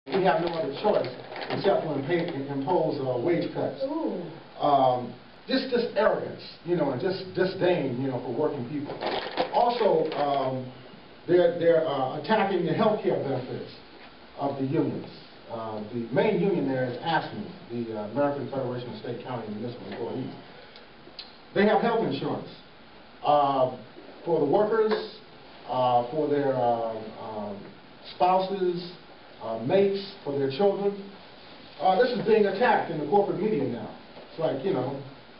We have no other choice except to impose wage cuts. Just arrogance, and just disdain, for working people. Also, they're attacking the health care benefits of the unions. The main union there is ASME, the American Federation of State, County, and Municipal Employees. They have health insurance for the workers, for their spouses, mates, for their children. This is being attacked in the corporate media now. It's like,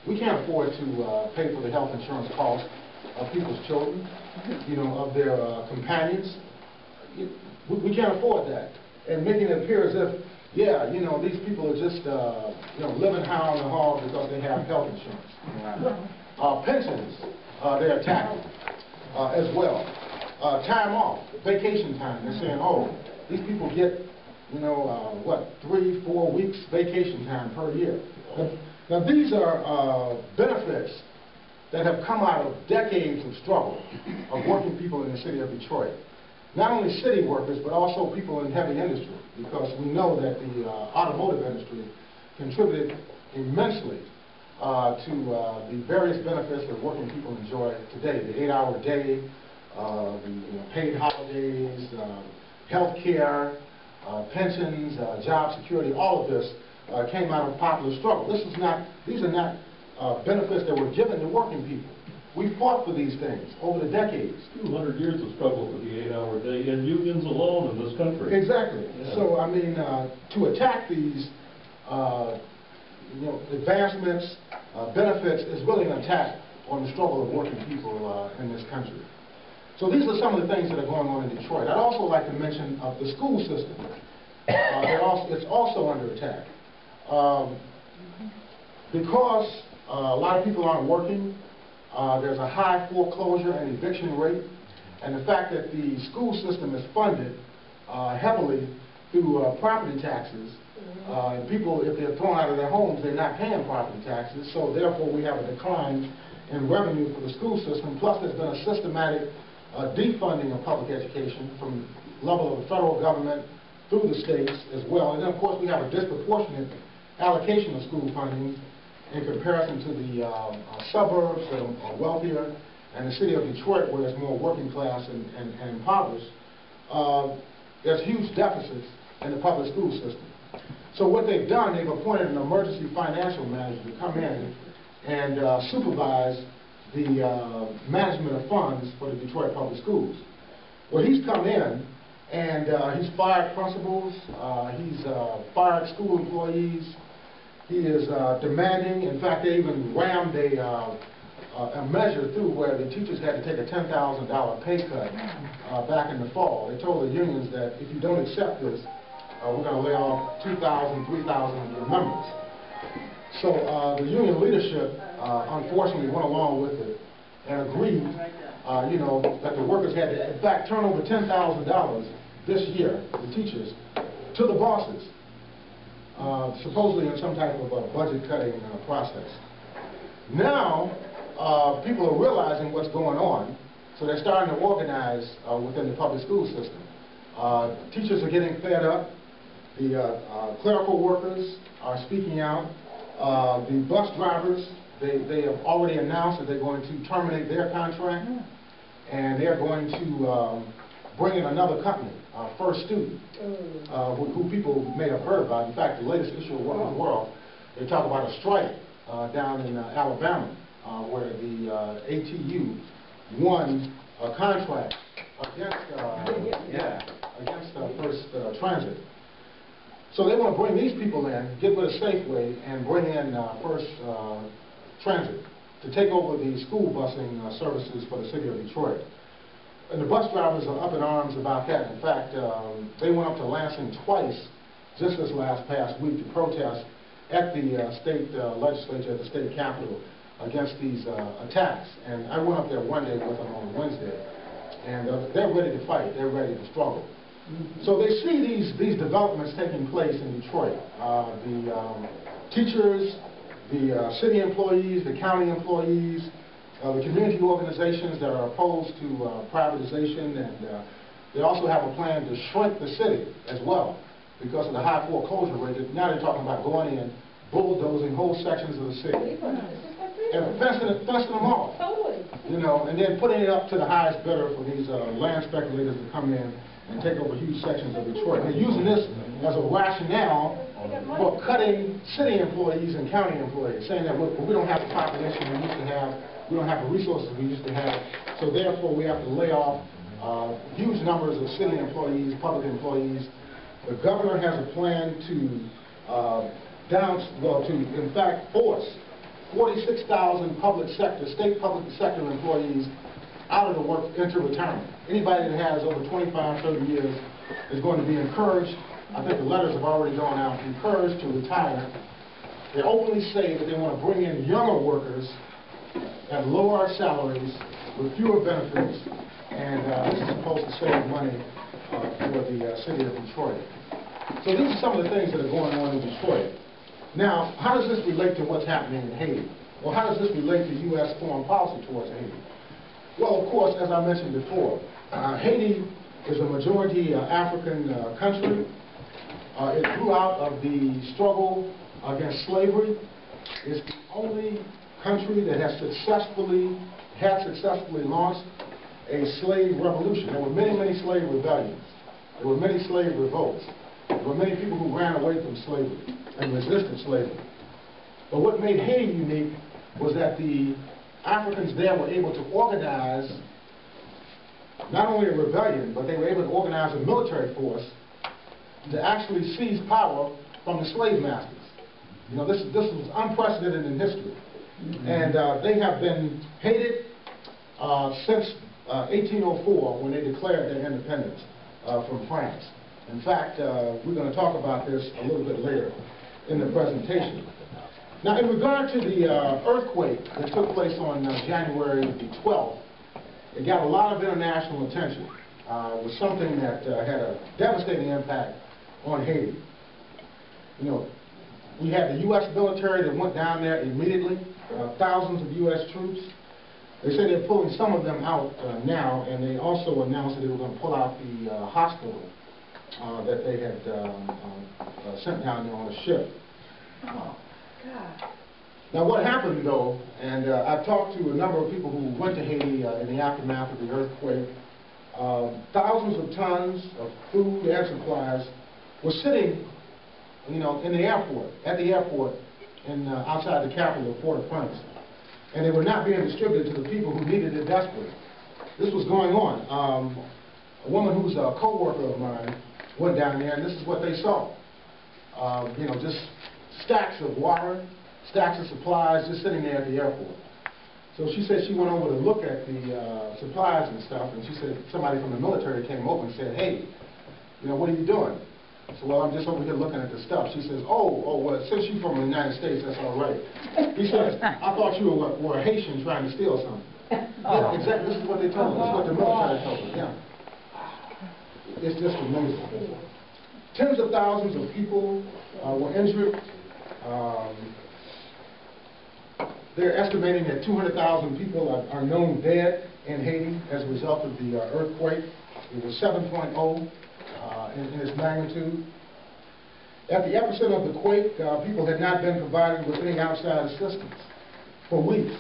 we can't afford to pay for the health insurance costs of people's children, of their companions. We can't afford that. And making it appear as if, yeah, these people are just, living high on the hog because they have health insurance. Pensions, they're attacking as well. Time off, vacation time. They're saying, oh, these people get, 3-4 weeks vacation time per year. Now these are benefits that have come out of decades of struggle of working people in the city of Detroit. Not only city workers, but also people in heavy industry, because we know that the automotive industry contributed immensely to the various benefits that working people enjoy today. The 8-hour day, the paid holidays, health care, pensions, job security, all of this came out of popular struggle. These are not benefits that were given to working people. We fought for these things over the decades. 200 years of struggle for the 8-hour day in unions alone in this country. Exactly. Yeah. So, to attack these, advancements, benefits is really an attack on the struggle of working people in this country. So these are some of the things that are going on in Detroit. I'd also like to mention the school system. It's also under attack. Because a lot of people aren't working, there's a high foreclosure and eviction rate, and the fact that the school system is funded heavily through property taxes. People, if they're thrown out of their homes, they're not paying property taxes, so therefore we have a decline in revenue for the school system. Plus there's been a systematic defunding of public education from the level of the federal government through the states as well. And then of course we have a disproportionate allocation of school funding in comparison to the suburbs that are wealthier and the city of Detroit, where it's more working class and impoverished. There's huge deficits in the public school system. So what they've done, they've appointed an emergency financial manager to come in and supervise the management of funds for the Detroit public schools. Well, he's come in and he's fired principals, he's fired school employees. He is demanding, in fact, they even rammed a measure through where the teachers had to take a $10,000 pay cut back in the fall. They told the unions that if you don't accept this, we're going to lay off 2,000, 3,000 of your members. So the union leadership, unfortunately, went along with it and agreed, that the workers had to, in fact, turn over $10,000 this year, the teachers, to the bosses. Supposedly in some type of budget-cutting process. Now, people are realizing what's going on, so they're starting to organize within the public school system. Teachers are getting fed up. The clerical workers are speaking out. The bus drivers, they have already announced that they're going to terminate their contract, and they're going to bring in another company, First Student, who people may have heard about. In fact, the latest issue of Workers' World, they talk about a strike down in Alabama, where the ATU won a contract against First Transit. So they want to bring these people in, get rid of Safeway, and bring in First Transit to take over the school busing services for the city of Detroit. And the bus drivers are up in arms about that. In fact, they went up to Lansing twice just this past week to protest at the state legislature, at the state capitol, against these attacks. And I went up there one day with them on Wednesday. And they're ready to fight. They're ready to struggle. So they see these developments taking place in Detroit. The teachers, the city employees, the county employees, the community organizations that are opposed to privatization, and they also have a plan to shrink the city as well. because of the high foreclosure rate. Now they're talking about going in, bulldozing whole sections of the city, and fencing them off. Totally. You know, and then putting it up to the highest bidder for these land speculators to come in and take over huge sections of Detroit. They're using this as a rationale for cutting city employees and county employees, saying that we don't have the population we used to have, we don't have the resources we used to have, so therefore we have to lay off huge numbers of city employees, public employees. The governor has a plan to in fact force 46,000 state public sector employees out of the work into retirement. Anybody that has over 25, 30 years is going to be encouraged. I think the letters have already gone out, encouraged to retire. They openly say that they want to bring in younger workers at lower salaries with fewer benefits, and this is supposed to save money for the city of Detroit. So these are some of the things that are going on in Detroit. Now, how does this relate to what's happening in Haiti? Well, how does this relate to U.S. foreign policy towards Haiti? Well, of course, as I mentioned before, Haiti is a majority African country. It grew out of the struggle against slavery. It's the only country that has successfully launched a slave revolution. There were many, many slave rebellions. There were many slave revolts. There were many people who ran away from slavery and resisted slavery. But what made Haiti unique was that the Africans there were able to organize not only a rebellion, but they were able to organize a military force to actually seize power from the slave masters. You know, this was unprecedented in history. And they have been hated since 1804, when they declared their independence from France. In fact, we're going to talk about this a little bit later in the presentation. Now, in regard to the earthquake that took place on January the 12th, it got a lot of international attention. It was something that had a devastating impact on Haiti. You know, we had the U.S. military that went down there immediately, thousands of U.S. troops. They say they're pulling some of them out now, and they also announced that they were going to pull out the hospital that they had sent down there on a ship. Oh, God. Now what happened though, and I've talked to a number of people who went to Haiti in the aftermath of the earthquake, thousands of tons of food and supplies were sitting, you know, in the airport, at the airport, outside the capital of Port-au-Prince. And they were not being distributed to the people who needed it desperately. This was going on. A woman who's a co-worker of mine went down there, and this is what they saw. You know, just stacks of water, stacks of supplies just sitting there at the airport. So she said she went over to look at the supplies and stuff, and she said somebody from the military came over and said, "Hey, you know, what are you doing?" I said, "Well, I'm just over here looking at the stuff." She says, oh, well, since you're from the United States, that's all right. He says, "I thought you were a Haitian trying to steal something." Yeah, exactly. This is what they told us. This is what the military told us. Yeah. It's just amazing. Tens of thousands of people were injured. They're estimating that 200,000 people are known dead in Haiti as a result of the earthquake. It was 7.0 in its magnitude. At the epicenter of the quake, people had not been provided with any outside assistance for weeks.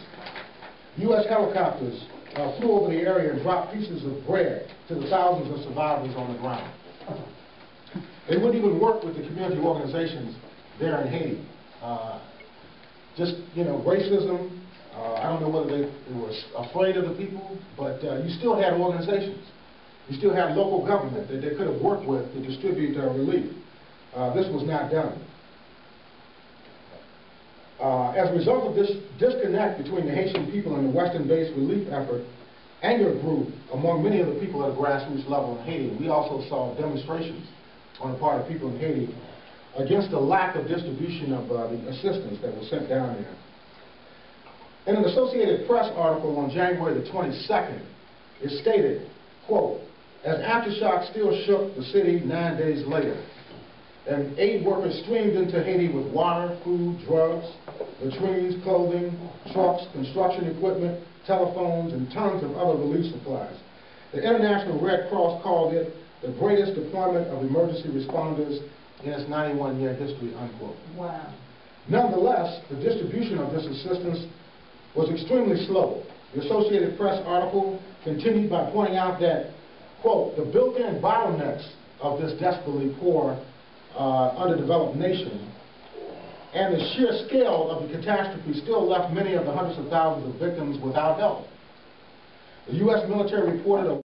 U.S. helicopters flew over the area and dropped pieces of bread to the thousands of survivors on the ground. They wouldn't even work with the community organizations there in Haiti. Just, you know, racism. I don't know whether they were afraid of the people, but you still had organizations. You still had local government that they could have worked with to distribute relief. This was not done. As a result of this disconnect between the Haitian people and the Western-based relief effort, anger grew among many of the people at a grassroots level in Haiti. We also saw demonstrations on the part of people in Haiti against the lack of distribution of the assistance that was sent down there. In an Associated Press article on January the 22nd, it stated, quote, "As aftershocks still shook the city 9 days later, and aid workers streamed into Haiti with water, food, drugs, latrines, clothing, trucks, construction equipment, telephones, and tons of other relief supplies. The International Red Cross called it the greatest deployment of emergency responders in its 91-year history, unquote. Wow. Nonetheless, the distribution of this assistance was extremely slow. The Associated Press article continued by pointing out that, quote, the built-in bottlenecks of this desperately poor, underdeveloped nation and the sheer scale of the catastrophe still left many of the hundreds of thousands of victims without help. The U.S. military reported a